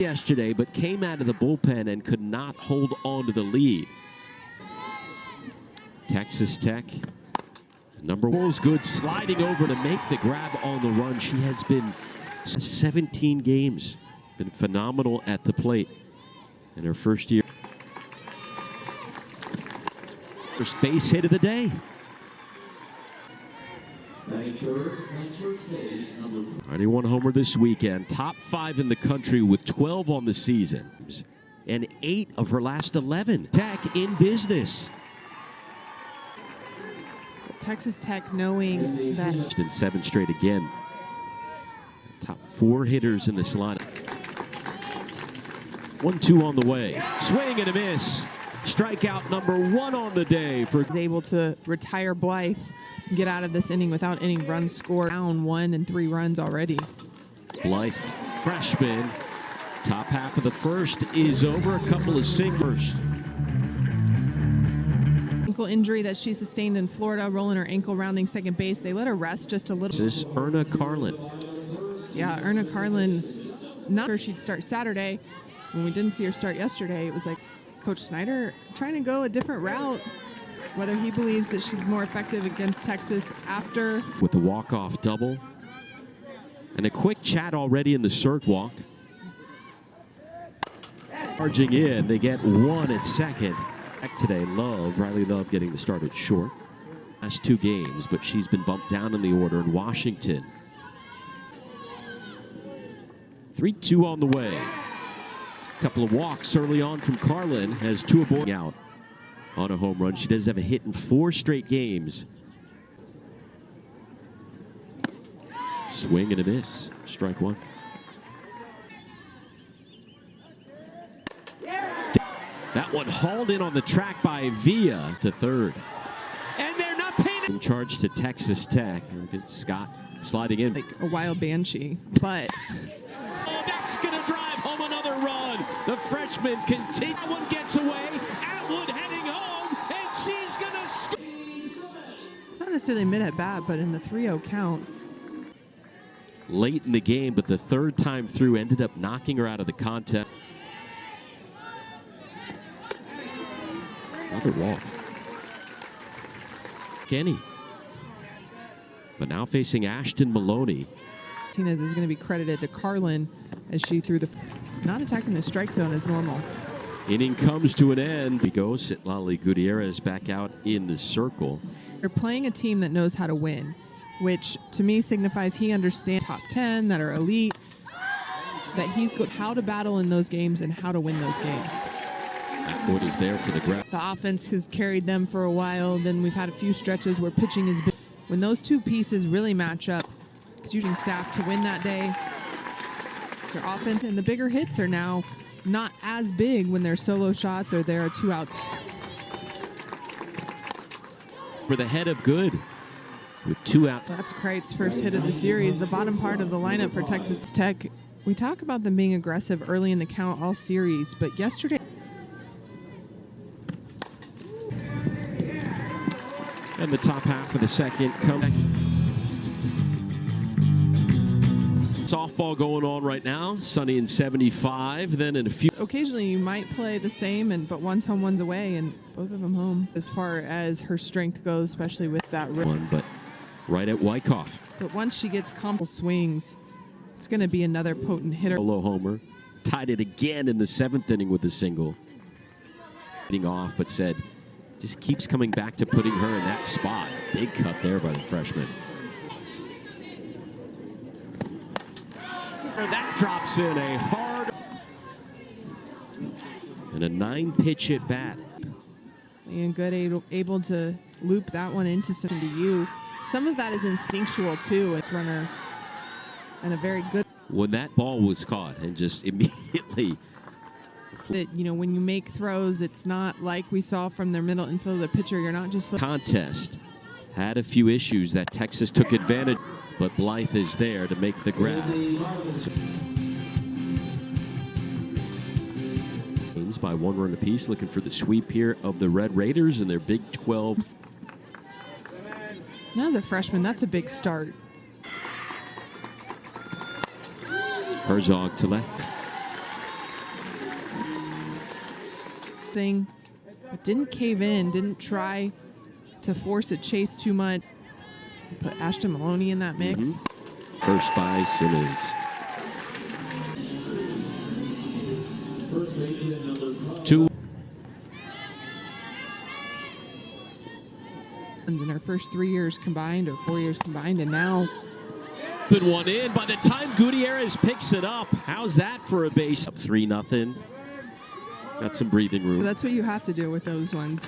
yesterday, but came out of the bullpen and could not hold on to the lead. Texas Tech, number one is good, sliding over to make the grab on the run. She has been 17 games, been phenomenal at the plate in her first year. First base hit of the day. 91 homer this weekend. Top 5 in the country with 12 on the season. And 8 of her last 11. Tech in business. Texas Tech knowing that. In 7 straight again. Top 4 hitters in this lineup. 1-2 on the way. Swing and a miss. Strikeout number 1 on the day. Was able to retire Blythe, get out of this inning without any runs scored. Down 1 and 3 runs already. Blythe, freshman. Top half of the first is over. A couple of singles. Ankle injury that she sustained in Florida, rolling her ankle, rounding second base. They let her rest just a little. This is Erna Carlin. Yeah, Erna Carlin. Not sure she'd start Saturday. When we didn't see her start yesterday, it was like Coach Snyder trying to go a different route. Whether he believes that she's more effective against Texas after. With the walk-off double. And a quick chat already in the circ walk. Charging in, they get 1 at second. Back today, Riley Love getting the start at short. Last 2 games, but she's been bumped down in the order in Washington. 3-2 on the way. Couple of walks early on from Carlin. Has 2 aboard out on a home run. She does have a hit in 4 straight games. Swing and a miss. Strike 1. That one hauled in on the track by Villa to third. And they're not paying in charge to Texas Tech. Scott sliding in. Like a wild banshee, but. Oh, that's going to drive home another run. The freshman continues. That one gets away. Atwood heading home, and she's going to score. Not necessarily mid at bat, but in the 3-0 count. Late in the game, but the third time through ended up knocking her out of the contest. Another walk. Kenny. But now facing Ashton Maloney. Martinez is going to be credited to Carlin as she threw the. Not attacking the strike zone as normal. Inning comes to an end. We go. Citlali Gutierrez back out in the circle. They're playing a team that knows how to win, which to me signifies he understands top 10 that are elite, that he's got how to battle in those games and how to win those games. Atwood is there for the grab. The offense has carried them for a while. Then we've had a few stretches where pitching has been. When those 2 pieces really match up, because using staff to win that day, their offense and the bigger hits are now not as big when they're solo shots or there are 2 out. For the head of good with 2 outs. That's Kreit's first hit of the series. The bottom part of the lineup for Texas Tech. We talk about them being aggressive early in the count all series, but yesterday. And the top half of the second comes. Softball going on right now. Sunny and 75. Then in a few. Occasionally you might play the same, but one's home, one's away, and both of them home. As far as her strength goes, especially with that one, but right at Wyckoff. But once she gets combo swings, it's going to be another potent hitter. Solo homer. Tied it again in the 7th inning with a single. Getting off, but said just keeps coming back to putting her in that spot. Big cut there by the freshman. That drops in a hard and a 9-pitch at bat. And good able to loop that one into some to you. Some of that is instinctual too. It's runner and a very good. When that ball was caught and just immediately. That, you know, when you make throws, it's not like we saw from their middle infield, the pitcher. You're not just contest. Had a few issues that Texas took advantage, but Blythe is there to make the grab. By 1 run apiece, looking for the sweep here of the Red Raiders and their Big 12. Now as a freshman, that's a big start. Herzog to left. thing, but didn't cave in, didn't try to force a chase too much. Put Ashton Maloney in that mix. First by Simmons. Two. In her first 3 years combined or 4 years combined, and now Put one in. By the time Gutierrez picks it up, how's that for a base? Up 3-0. Got some breathing room. that's what you have to do with those ones.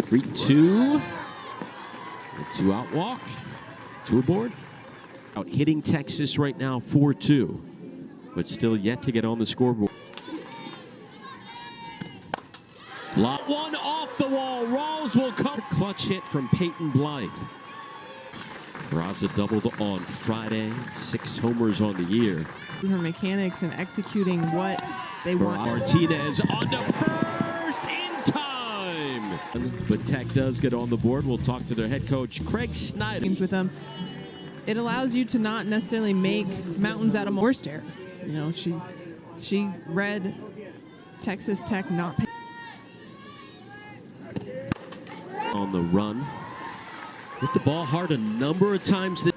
3-2. A 2-out walk. 2 aboard. Out hitting Texas right now 4-2, but still yet to get on the scoreboard. One off the wall. Rawls will come. Clutch hit from Peyton Blythe. Raza doubled on Friday. 6 homers on the year. Her mechanics and executing what they want. Martinez on to first in time. But Tech does get on the board. We'll talk to their head coach, Craig Snyder. Games with them. It allows you to not necessarily make mountains out of worst air. You know, she read Texas Tech not pay. On the run. Hit the ball hard a number of times. So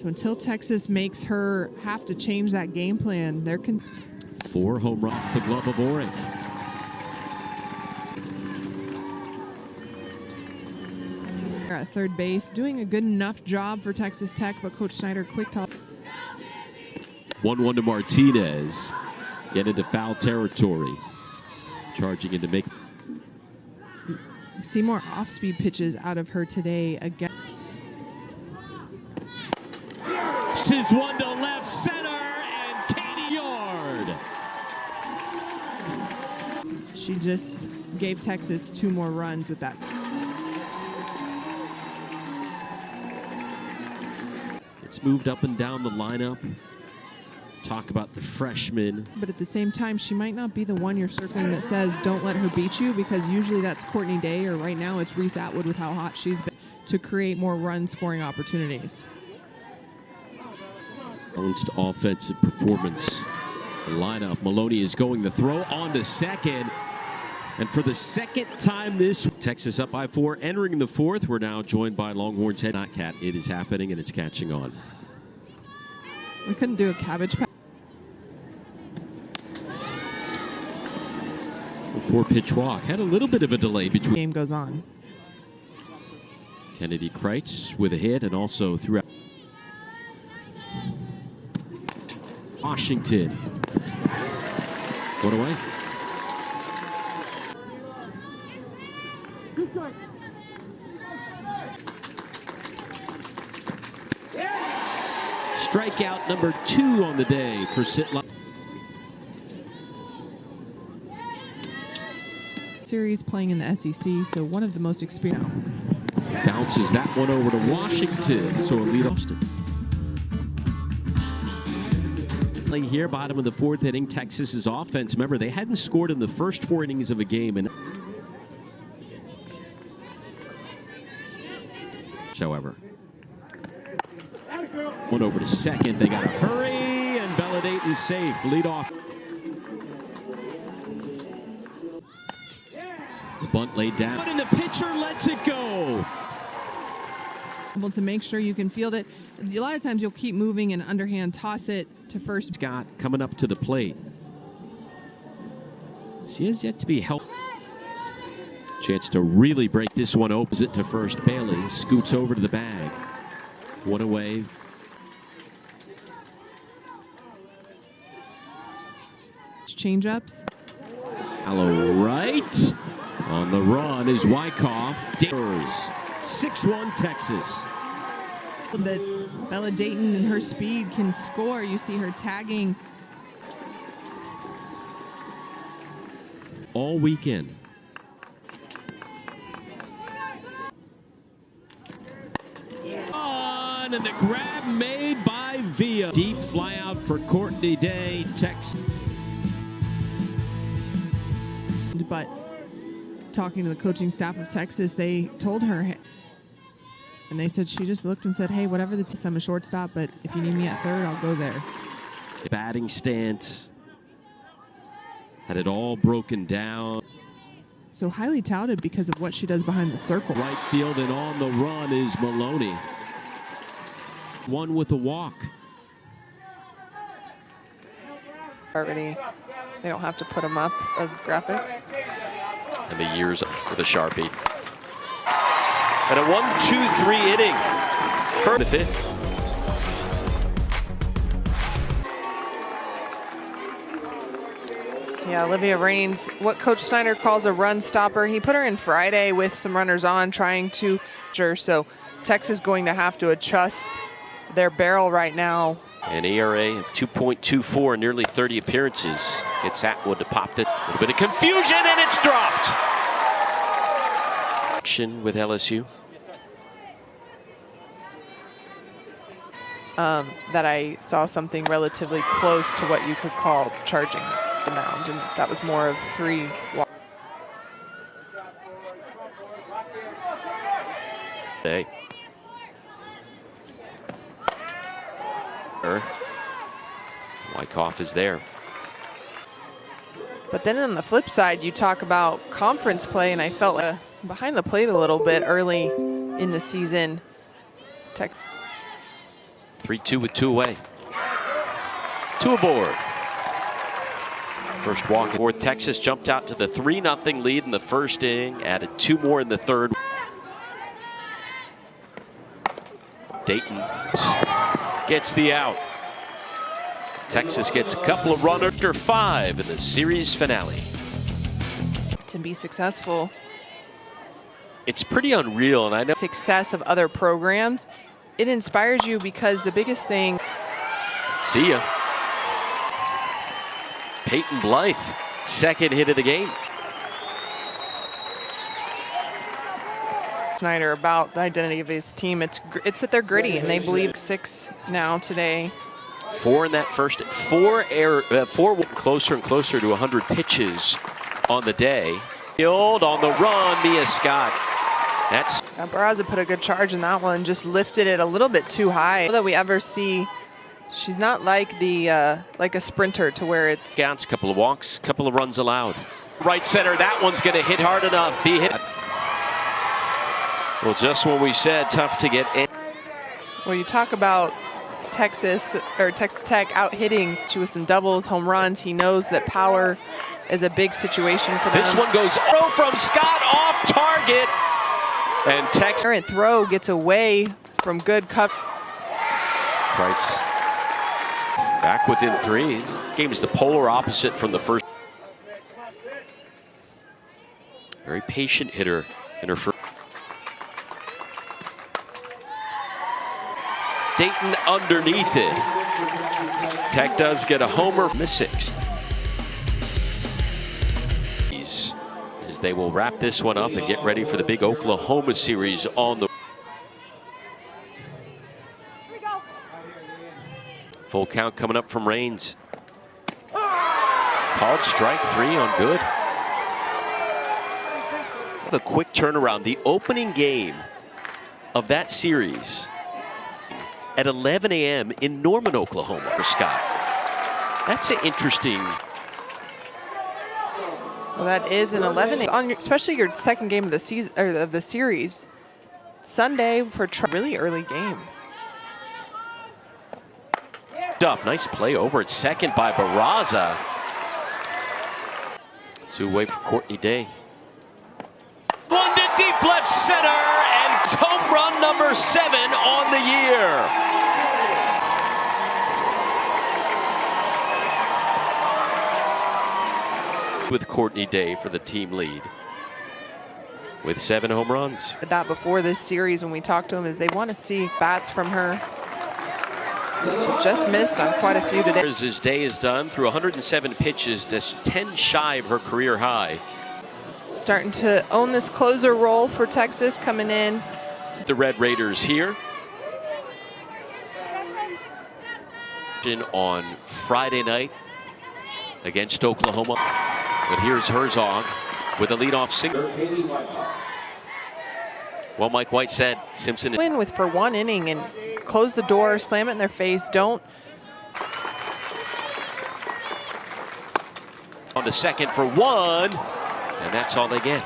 until Texas makes her have to change that game plan, there can 4 home runs off the glove of Oric. at third base, doing a good enough job for Texas Tech, but Coach Snyder quick talk. 1-1 to Martinez. Get into foul territory. Charging in to make. See more off-speed pitches out of her today again. This is one to left center, and Katie Yard. She just gave Texas 2 more runs with that. It's moved up and down the lineup. Talk about the freshman. But at the same time, she might not be the one you're circling that says don't let her beat you, because usually that's Courtney Day, or right now it's Reese Atwood with how hot she's been, to create more run scoring opportunities. Balanced offensive performance. The lineup. Maloney is going to throw on to second. And for the second time this Texas up by 4, entering the 4th. We're now joined by Longhorns head not Cat. It is happening and it's catching on. We couldn't do a cabbage patch. 4-pitch walk. Had a little bit of a delay between. Game goes on. Kennedy Kreitz with a hit and also throughout. Washington. One away. Strikeout number 2 on the day for Sitla. Series playing in the SEC, so one of the most experienced. Bounces that one over to Washington. So a lead Austin. Here, bottom of the 4th inning, Texas's offense. Remember, they hadn't scored in the first 4 innings of a game. And however, one over to second. They got to hurry, and Bella Dayton's safe. Lead off. The bunt laid down, and the pitcher lets it go. Able to make sure you can field it. A lot of times you'll keep moving and underhand toss it to first. Scott coming up to the plate. She has yet to be helped. Chance to really break this one open. It to first. Bailey scoots over to the bag. One away. Change-ups. Hello, right. On the run is Wyckoff. 6-1 Texas. That Bella Dayton and her speed can score. You see her tagging all weekend. On, and the grab made by Villa. Deep fly out for Courtney Day, Texas. But talking to the coaching staff of Texas, they told her, and they said she just looked and said, hey, whatever I'm a shortstop, but if you need me at third, I'll go there. Batting stance. Had it all broken down. So highly touted because of what she does behind the circle. Right field, and on the run is Maloney. One with a walk. Already, they don't have to put them up as graphics. And the years with a Sharpie. And a 1-2-3 inning for the fifth. Yeah, Olivia Raines, what Coach Snyder calls a run stopper. He put her in Friday with some runners on, trying to. So Texas going to have to adjust their barrel right now. An ERA of 2.24 in nearly 30 appearances. Gets Atwood to pop it. A little bit of confusion, and it's dropped. Action with LSU. That I saw something relatively close to what you could call charging the mound, and that was more of 3 walks. Hey. Wyckoff is there. But then on the flip side, you talk about conference play, and I felt behind the plate a little bit early in the season. 3-2 with 2 away. 2 aboard. First walk aboard. Texas jumped out to the 3-0 lead in the first inning, added 2 more in the third. Dayton gets the out. Texas gets a couple of runners after 5 in the series finale. To be successful. It's pretty unreal, and I know Success of other programs, it inspires you because the biggest thing. See ya. Peyton Blythe, second hit of the game. Snyder about the identity of his team. It's that they're gritty and they believe 6 now today. 4 in that first. 4 closer and closer to 100 pitches on the day. Field on the run, Mia Scott. That's Barraza put a good charge in that one. Just lifted it a little bit too high. That we ever see. She's not like the like a sprinter to where it's. Counts, couple of walks, couple of runs allowed. Right center, that one's going to hit hard enough. Be hit. Well, just when we said tough to get in. Well, you talk about Texas Tech out hitting you with some doubles, home runs. He knows that power is a big situation for them. This one goes from Scott off target. And Texas. Current throw gets away from good cover. Kreitz back within 3. This game is the polar opposite from the first. Very patient hitter in her first. Dayton underneath it. Tech does get a homer from the 6th. As they will wrap this one up and get ready for the big Oklahoma series on the. Full count coming up from Raines. Called strike 3 on good. The quick turnaround. The opening game of that series at 11 a.m. in Norman, Oklahoma for Scott. That's an interesting. Well, that is an 11 on especially your second game of the season or of the series. Sunday for really early game. Up, nice play over at second by Barraza. 2 away for Courtney Day. One to deep left center, and home run number 7 on the year. With Courtney Day for the team lead with 7 home runs. That before this series when we talked to him is they want to see bats from her. Just missed on quite a few today. His day is done through 107 pitches, just 10 shy of her career high. Starting to own this closer role for Texas coming in. The Red Raiders here. On Friday night against Oklahoma. But here's Herzog with a leadoff single. Well, Mike White said Simpson Win with for 1 inning and close the door, slam it in their face. Don't the second for one, and that's all they get.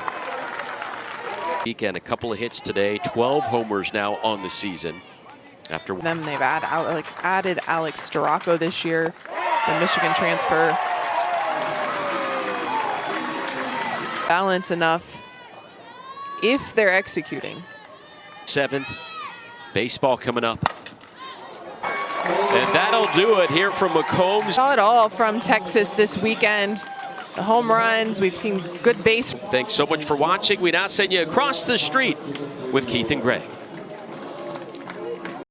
And a couple of hits today, 12 homers now on the season. After them, they've added Alex Storako this year, the Michigan transfer. Balance enough if they're executing. 7th, baseball coming up. And that'll do it here from McCombs. Saw it all from Texas this weekend. The home runs, we've seen good base. Thanks so much for watching. We now send you across the street with Keith and Greg.